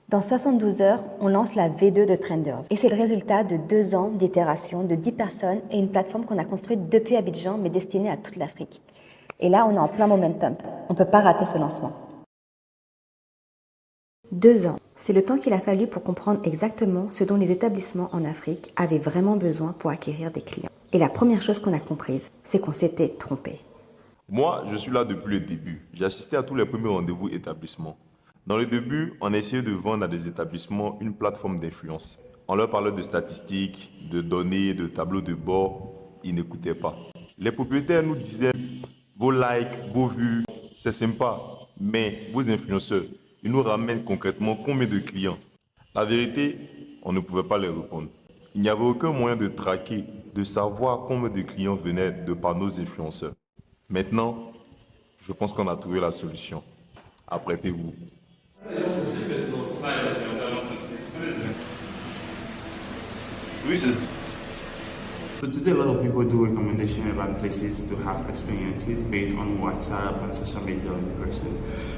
Dans 72 heures, on lance la V2 de Trenders. Et c'est le résultat de 2 ans d'itération, de 10 personnes et une plateforme qu'on a construite depuis Abidjan, mais destinée à toute l'Afrique. Et là, on est en plein momentum. On ne peut pas rater ce lancement. 2 ans, c'est le temps qu'il a fallu pour comprendre exactement ce dont les établissements en Afrique avaient vraiment besoin pour acquérir des clients. Et la première chose qu'on a comprise, c'est qu'on s'était trompé. Moi, je suis là depuis le début. J'ai assisté à tous les premiers rendez-vous établissements. Dans le début, on essayait de vendre à des établissements une plateforme d'influence. On leur parlait de statistiques, de données, de tableaux de bord. Ils n'écoutaient pas. Les propriétaires nous disaient vos likes, vos vues, c'est sympa, mais vos influenceurs, ils nous ramènent concrètement combien de clients? La vérité, on ne pouvait pas les répondre. Il n'y avait aucun moyen de traquer, de savoir combien de clients venaient de par nos influenceurs. Maintenant, je pense qu'on a trouvé la solution. Apprêtez-vous. Oui, sir. So today a lot of people do recommendations about places to have experiences based on WhatsApp and social media in person.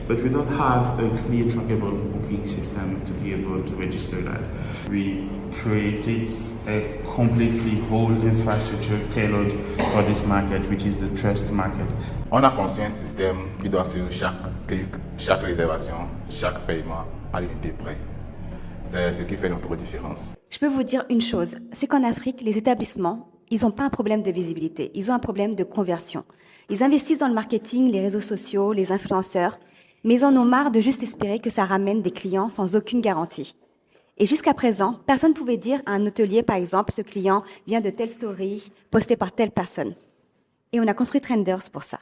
But we don't have a clear trackable booking system to be able to register that. We created a completely whole infrastructure tailored for this market, which is the trust market. On a conçu un système qui doit suivre chaque clic, chaque réservation, chaque paiement à l'unité près. C'est ce qui fait notre différence. Je peux vous dire une chose, c'est qu'en Afrique, les établissements, ils n'ont pas un problème de visibilité, ils ont un problème de conversion. Ils investissent dans le marketing, les réseaux sociaux, les influenceurs, mais ils en ont marre de juste espérer que ça ramène des clients sans aucune garantie. Et jusqu'à présent, personne ne pouvait dire à un hôtelier, par exemple, ce client vient de telle story, postée par telle personne. Et on a construit Trenders pour ça.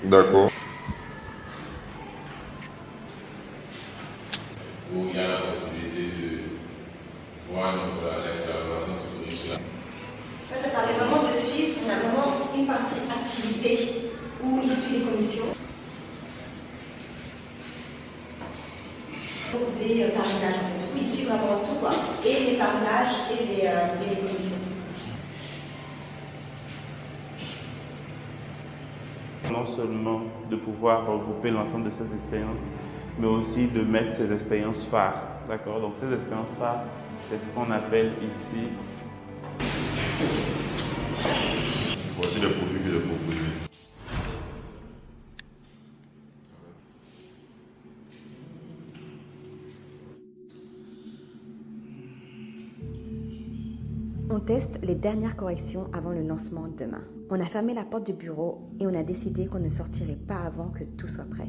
D'accord. Où il y a la possibilité de voir la collaboration sur Ça permet vraiment de suivre, on a vraiment une partie activité où il suit les commissions. Des parrainages, en fait, où il suit vraiment tout, quoi, et les parrainages et les commissions. Non seulement de pouvoir regrouper l'ensemble de ces expériences, mais aussi de mettre ces expériences phares. D'accord? Donc ces expériences phares, c'est ce qu'on appelle ici. Voici les produits que j'ai proposés. On teste les dernières corrections avant le lancement demain. On a fermé la porte du bureau et on a décidé qu'on ne sortirait pas avant que tout soit prêt.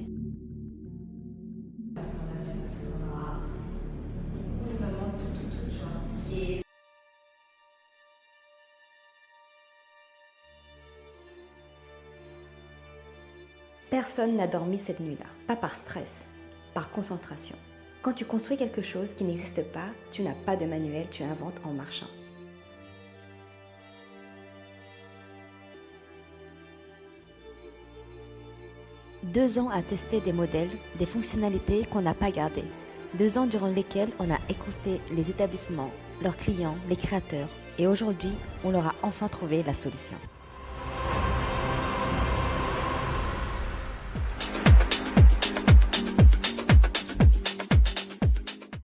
Personne n'a dormi cette nuit-là, pas par stress, par concentration. Quand tu construis quelque chose qui n'existe pas, tu n'as pas de manuel, tu inventes en marchant. 2 ans à tester des modèles, des fonctionnalités qu'on n'a pas gardées. 2 ans durant lesquels on a écouté les établissements, leurs clients, les créateurs. Et aujourd'hui, on leur a enfin trouvé la solution.